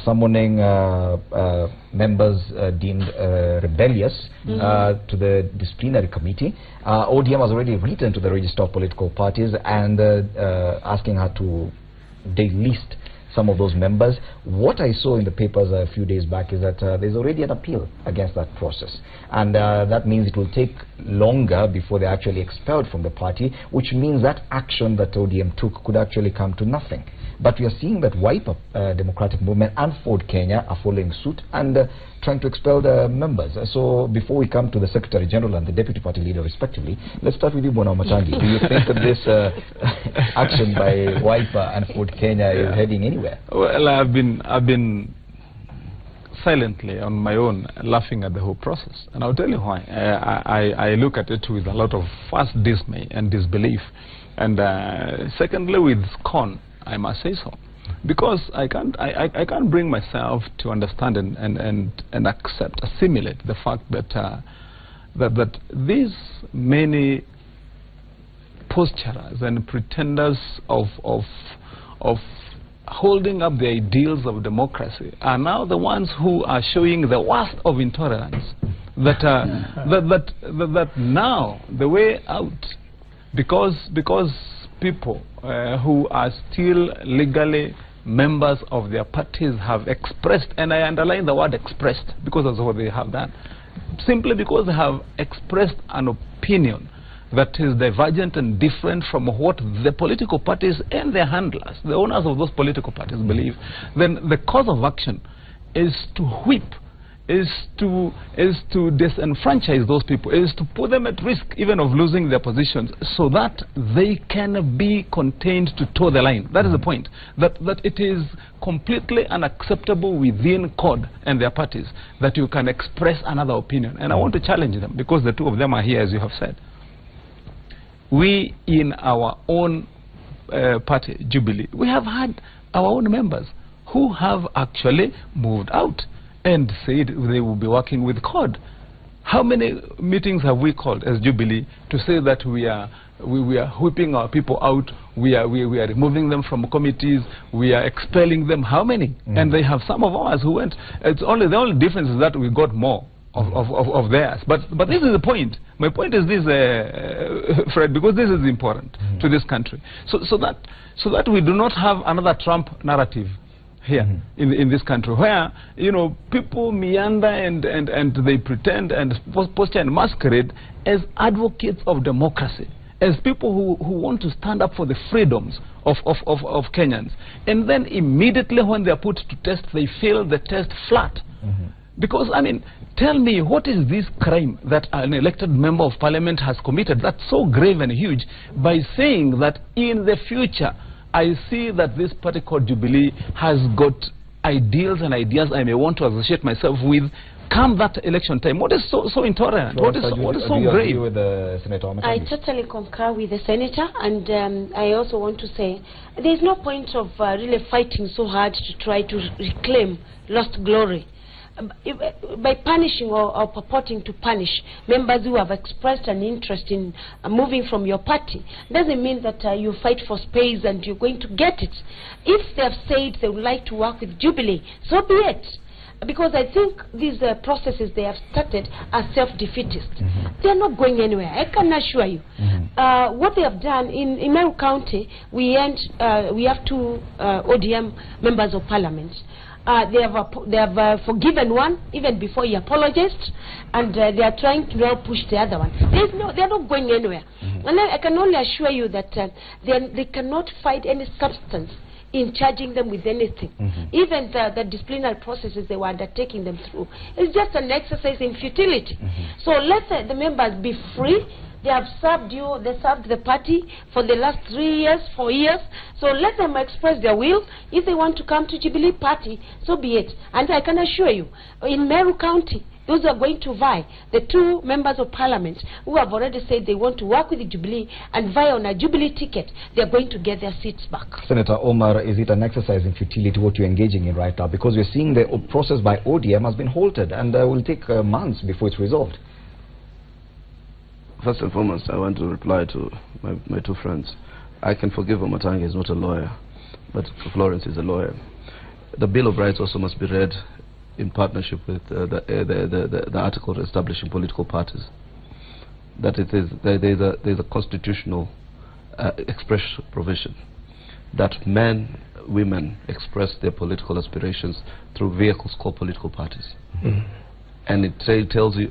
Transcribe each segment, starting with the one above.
summoning members deemed rebellious to the disciplinary committee. ODM has already written to the Register of Political Parties and asking her to delist some of those members. What I saw in the papers a few days back is that there's already an appeal against that process, and that means it will take longer before they're actually expelled from the party, which means that action that ODM took could actually come to nothing. But we are seeing that Wiper Democratic Movement and Ford Kenya are following suit and trying to expel the members. So before we come to the Secretary General and the Deputy Party Leader respectively, let's start with you, Bwana Wamatangi. Do you think that this action by Wiper and Ford Kenya is heading anywhere? Well, I've been silently on my own laughing at the whole process, and I'll tell you why. I look at it with a lot of first dismay and disbelief, and secondly with scorn, I must say so, because I can't bring myself to understand and accept, assimilate the fact that that these many posturers and pretenders of holding up the ideals of democracy are now the ones who are showing the worst of intolerance. That now the way out, because people who are still legally members of their parties have expressed, and I underline the word expressed because that's what they have done, simply because they have expressed an opinion that is divergent and different from what the political parties and their handlers, the owners of those political parties, believe, then the course of action is to whip, is to disenfranchise those people, is to put them at risk even of losing their positions, so that they can be contained to toe the line. That is the point. That it is completely unacceptable within CORD and their parties that you can express another opinion. And I want to challenge them, because the two of them are here, as you have said. We in our own party, Jubilee, we have had our own members who have actually moved out and said they will be working with CORD. How many meetings have we called as Jubilee to say that we are whipping our people out, we are removing them from committees, we are expelling them? How many? And they have some of ours who went. It's only the only difference is that we got more of theirs. But this is the point. My point is this, Fred, because this is important to this country. So that we do not have another Trump narrative here in this country, where, you know, people meander and they pretend and posture and masquerade as advocates of democracy, as people who want to stand up for the freedoms of Kenyans, and then immediately when they are put to test, they fail the test flat. Because, I mean, tell me, what is this crime that an elected member of parliament has committed that's so grave and huge, by saying that in the future I see that this party called Jubilee has got ideals and ideas I may want to associate myself with come that election time? What is so intolerant? What is so grave? With Senator I totally concur with the senator, and I also want to say there's no point of really fighting so hard to try to reclaim lost glory. By punishing or purporting to punish members who have expressed an interest in moving from your party doesn't mean that you fight for space and you're going to get it. If they have said they would like to work with Jubilee, so be it. Because I think these processes they have started are self-defeatist. They are not going anywhere, I can assure you. What they have done in Meru County, we have two ODM members of parliament. They have forgiven one even before he apologized, and they are trying to now push the other one. They are not going anywhere. And I can only assure you that they cannot find any substance in charging them with anything. Even the disciplinary processes they were undertaking them through, it's just an exercise in futility. So let the members be free. They have served you, they served the party for the last 3 years, 4 years. So let them express their will. If they want to come to Jubilee Party, so be it. And I can assure you, in Meru County, those are going to vie. The two members of parliament who have already said they want to work with the Jubilee and vie on a Jubilee ticket, they are going to get their seats back. Senator Omar, is it an exercise in futility what you're engaging in right now? Because we're seeing the process by ODM has been halted and will take months before it's resolved. First and foremost, I want to reply to my two friends. I can forgive Wamatangi, he's not a lawyer, but Florence is a lawyer. the Bill of Rights also must be read in partnership with the article establishing political parties. That there's a constitutional express provision that men, women express their political aspirations through vehicles called political parties. And it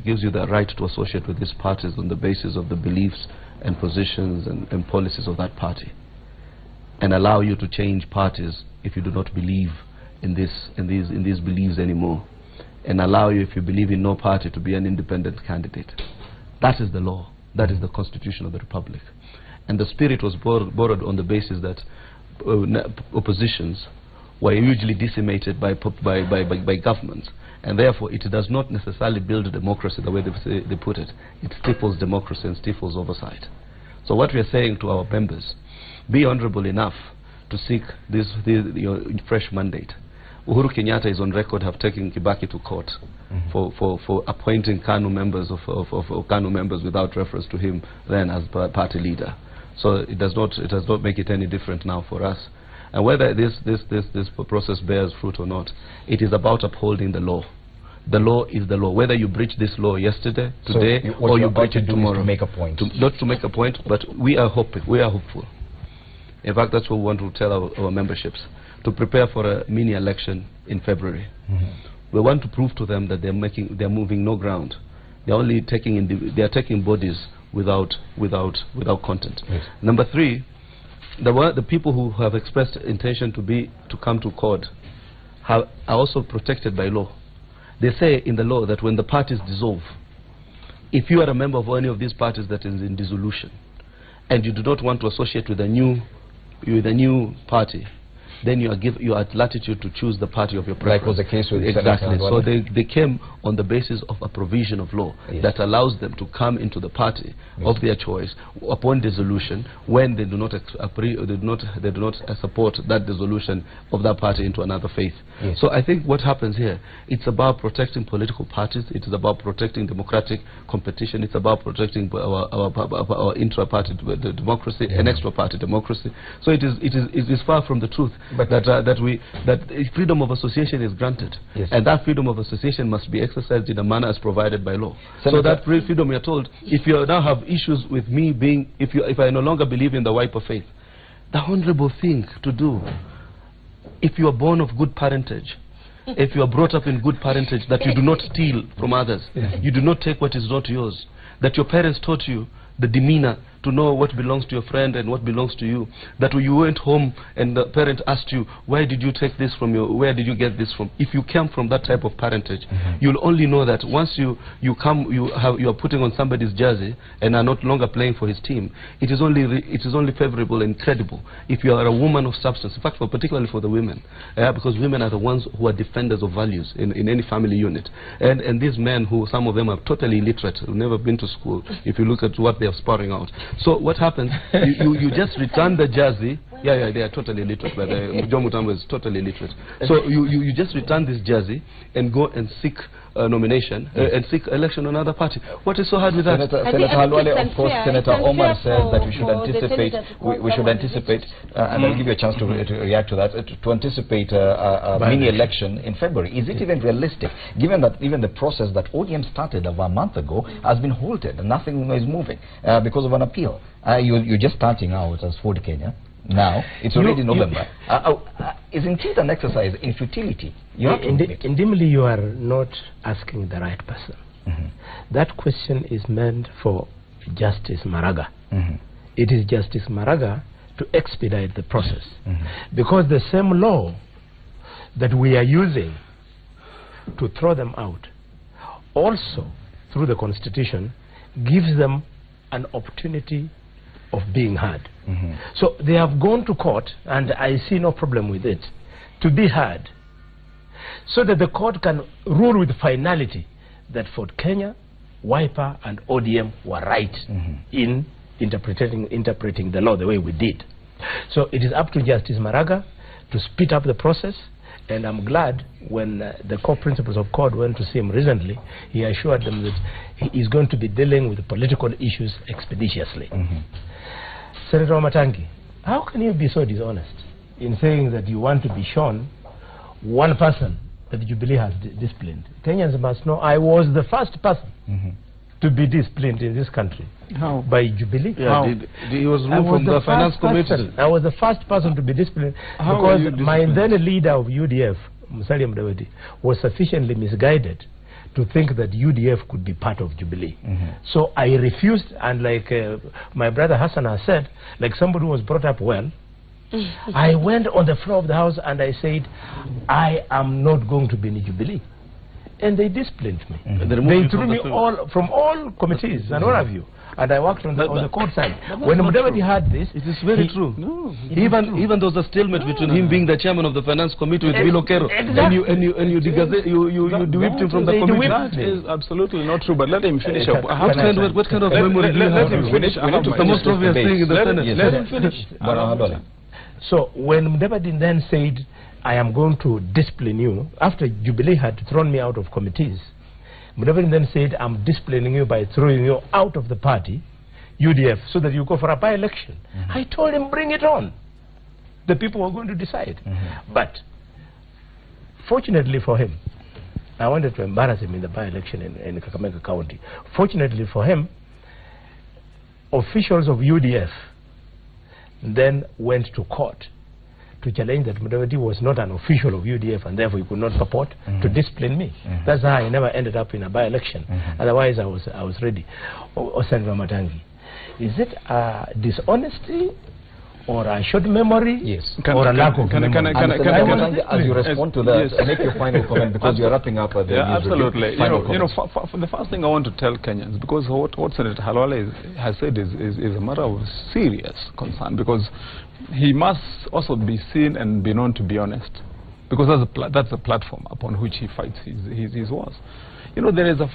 gives you the right to associate with these parties on the basis of the beliefs and positions and policies of that party, and allow you to change parties if you do not believe in these beliefs anymore, and allow you, if you believe in no party, to be an independent candidate. That is the law. That is the Constitution of the Republic. And the spirit was borrowed on the basis that oppositions were usually decimated by governments, and therefore it does not necessarily build a democracy the way they put it. It stifles democracy and stifles oversight. So what we are saying to our members, be honorable enough to seek your fresh mandate. Uhuru Kenyatta is on record have taken Kibaki to court for appointing KANU members of KANU members without reference to him then as party leader. So it does not make it any different now for us. And whether this process bears fruit or not, it is about upholding the law. The law is the law. Whether you breach this law yesterday, today, or you breach it tomorrow. To make a point. Not to make a point, but we are hoping. We are hopeful. In fact, that's what we want to tell our memberships, to prepare for a mini election in February. We want to prove to them that they're moving no ground. They're only taking bodies without content. Yes. Number 3, the people who have expressed intention to come to court are also protected by law. They say in the law that when the parties dissolve, if you are a member of any of these parties that is in dissolution, and you do not want to associate with a new party, then you are at latitude to choose the party of your preference. Like was the case with exactly. So they came on the basis of a provision of law that allows them to come into the party of their choice upon dissolution when they do not support that dissolution of that party into another faith. So I think what happens here, it's about protecting political parties. It is about protecting democratic competition. It's about protecting our intra-party democracy and extra-party democracy. So it is far from the truth that freedom of association is granted, and that freedom of association must be exercised in a manner as provided by law. So that freedom, we are told, if you now have issues with me being, if I no longer believe in the wiper faith, the honorable thing to do, if you are born of good parentage, if you are brought up in good parentage, that you do not steal from others, you do not take what is not yours, that your parents taught you the demeanor to know what belongs to your friend and what belongs to you, that when you went home and the parent asked you, where did you take this from, where did you get this from? If you came from that type of parentage, you'll only know that once you are putting on somebody's jersey and are not longer playing for his team, it is only favorable and credible if you are a woman of substance. In fact, particularly for the women, because women are the ones who are defenders of values in any family unit. And these men, who some of them are totally illiterate, who've never been to school, if you look at what they are sparring out. So what happens, you just return the jersey. Yeah, they are totally illiterate, but John Mutambo is totally illiterate. So you just return this jersey and go and seek nomination and seek election on another party. What is so hard with that? Senator Halwale, of course, Senator Omar says that we should anticipate, and I'll give you a chance to react to that, to anticipate a mini-election in February. Is it even realistic, given that even the process that ODM started about a month ago has been halted and nothing is moving because of an appeal? You're just starting out as Ford Kenya. Now, it's already November. Isn't it an exercise in futility? Indeed, you are not asking the right person. That question is meant for Justice Maraga. It is Justice Maraga to expedite the process. Because the same law that we are using to throw them out, also through the Constitution, gives them an opportunity of being heard. So they have gone to court, and I see no problem with it, to be heard, so that the court can rule with finality that Ford Kenya, Wiper and ODM were right in interpreting the law the way we did. So it is up to Justice Maraga to speed up the process, and I'm glad when the core principles of court went to see him recently, he assured them that he is going to be dealing with the political issues expeditiously. Senator Wamatangi, how can you be so dishonest in saying that you want to be shown one person that Jubilee has disciplined. Kenyans must know I was the first person to be disciplined in this country. How? By Jubilee. Yeah, he was removed from the finance committee. I was the first person to be disciplined because my then leader of UDF, Musalia Mudavadi, was sufficiently misguided to think that UDF could be part of Jubilee. So I refused, and like my brother Hassan has said, like somebody who was brought up well, I went on the floor of the house and I said, I am not going to be in Jubilee. And they disciplined me. They threw me from all committees and all of you. And I worked on the court side. When Mudavadi had this, it is very true. No, even there was a stalemate between him being the chairman of the finance committee with Bill Okero, and you whipped him from the committee. That is absolutely not true. But let him finish up. What kind of memory do you have? Let him finish. The most obvious thing in the Senate. Let him finish. So when Mudavadi then said, I am going to discipline you, after Jubilee had thrown me out of committees, Mudavadi then said, I'm disciplining you by throwing you out of the party, UDF, so that you go for a by-election. I told him, bring it on. The people were going to decide. But fortunately for him, I wanted to embarrass him in the by-election in Kakamega County. Fortunately for him, officials of UDF then went to court to challenge that Mudavadi was not an official of UDF and therefore he could not purport to discipline me. That's how I never ended up in a by-election. Otherwise I was ready. Senator Matangi, is it dishonesty or a short memory or a lack of memory? As you respond to that, make your final comment because you're wrapping up the absolutely. The first thing I want to tell Kenyans, because what Senator Halwale has said is a matter of serious concern, because he must also be seen and be known to be honest, because that's the platform upon which he fights his wars. There is a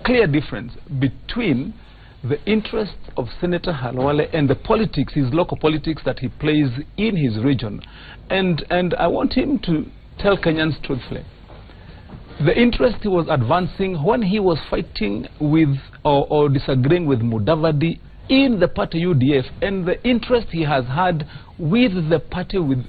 clear difference between the interests of Senator Halwale and the politics, his local politics that he plays in his region. And I want him to tell Kenyans truthfully, the interest he was advancing when he was fighting with or disagreeing with Mudavadi in the party UDF, and the interest he has had with the party with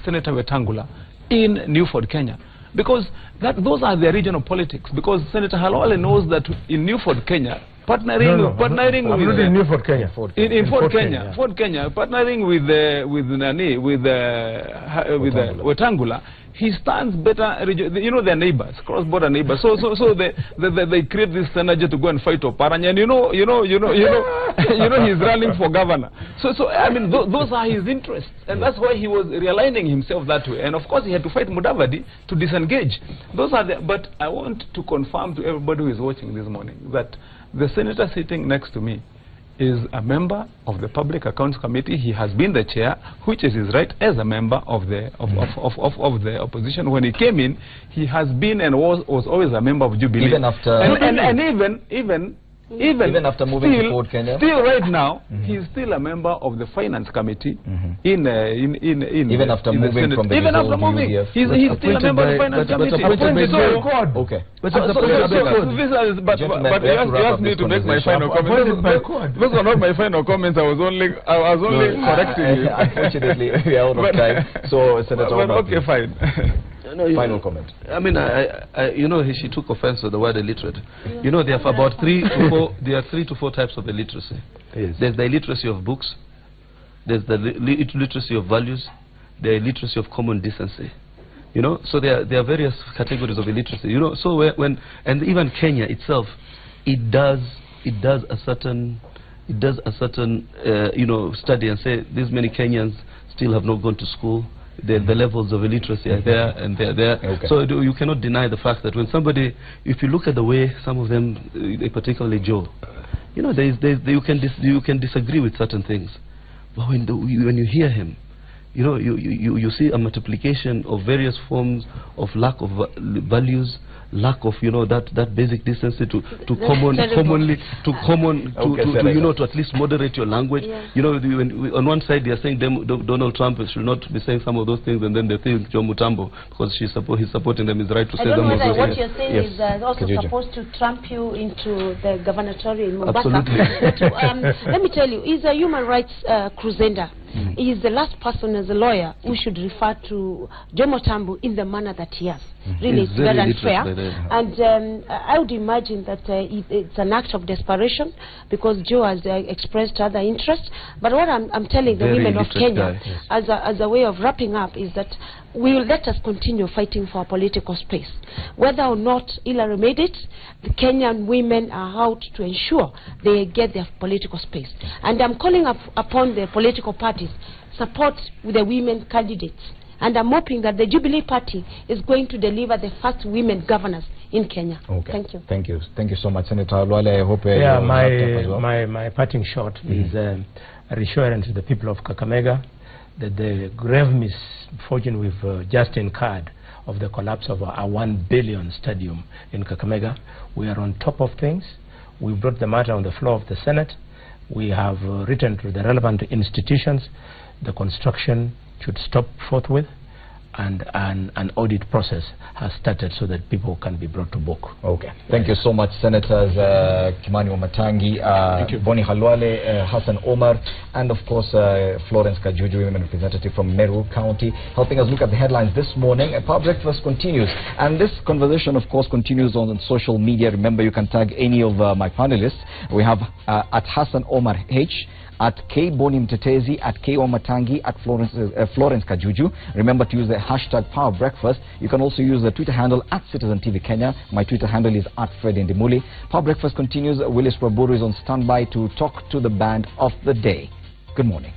Senator Wetangula in Newford, Kenya. Because those are the regional politics. Because Senator Halwale knows that in Newford, Kenya, partnering with in Newford, Kenya. In Fort Kenya, partnering with Wetangula, he stands better. They're neighbors, cross-border neighbors. So they create this synergy to go and fight Oparanya. And he's running for governor. So I mean, those are his interests, and that's why he was realigning himself that way. And of course, he had to fight Mudavadi to disengage. But I want to confirm to everybody who is watching this morning that the senator sitting next to me is a member of the Public Accounts Committee. He has been the chair, which is his right as a member of the opposition. When he came in, he has been and was always a member of Jubilee. Even after even after moving to Fort Kenya? Still right now, he's still a member of the Finance Committee even after moving from the even after moving, he's still a member of the Finance Committee. Okay. But you asked me to make my final comment. Those are not my final comments. I was only correcting you. Unfortunately, we are out of time. So, Senator, okay, fine. Final comment. I mean, she took offense to the word illiterate. There are about 3 to 4 types of illiteracy. Yes. There's the illiteracy of books. There's the illiteracy of values. The illiteracy of common decency. So there are various categories of illiteracy. So and even Kenya itself, it does a certain study and say these many Kenyans still have not gone to school. The levels of illiteracy are there and they're there. Okay. So you cannot deny the fact that when somebody, if you look at the way some of them, particularly Joe, you can disagree with certain things, but when you hear him, you see a multiplication of various forms of lack of values, lack of that basic decency to at least moderate your language. On one side they are saying Donald Trump should not be saying some of those things, and then they think Joe Mutambo, because he's supporting them, is right to say them. What you're saying is also supposed to trump you into the gubernatorial in Mombasa. Absolutely. Let me tell you, he's a human rights crusader. He is the last person as a lawyer who should refer to Jomo Tambo in the manner that he has. Really, it's very unfair. And I would imagine that it's an act of desperation because Joe has expressed other interests. But what I'm telling the women of Kenya, as a way of wrapping up, is that let us continue fighting for our political space. Whether or not Hillary made it, the Kenyan women are out to ensure they get their political space. And I'm calling upon the political parties, support the women candidates. And I'm hoping that the Jubilee Party is going to deliver the first women governors in Kenya. Okay. Thank you. Thank you. Thank you so much, Senator Halwale. I hope my parting shot is reassurance to the people of Kakamega that the grave misfortune we've just incurred of the collapse of our 1 billion stadium in Kakamega, we are on top of things. We brought the matter on the floor of the Senate. We have written to the relevant institutions. The construction should stop forthwith, and an audit process has started so that people can be brought to book. Okay. Thank you so much, Senators Kimani Wamatangi, Boni Halwale, Hassan Omar, and of course Florence Kajuju, women representative from Meru County, helping us look at the headlines this morning. Power Breakfast continues, and this conversation, of course, continues on social media. Remember, you can tag any of my panelists. We have at Hassan Omar H, at K Boni Mtetezi, at K Wamatangi, at Florence Kajuju. Remember to use the hashtag Power Breakfast. You can also use the Twitter handle at Citizen TV Kenya. My Twitter handle is at Fred Ndimuli. Power Breakfast continues. Willis Praburu is on standby to talk to the band of the day. Good morning.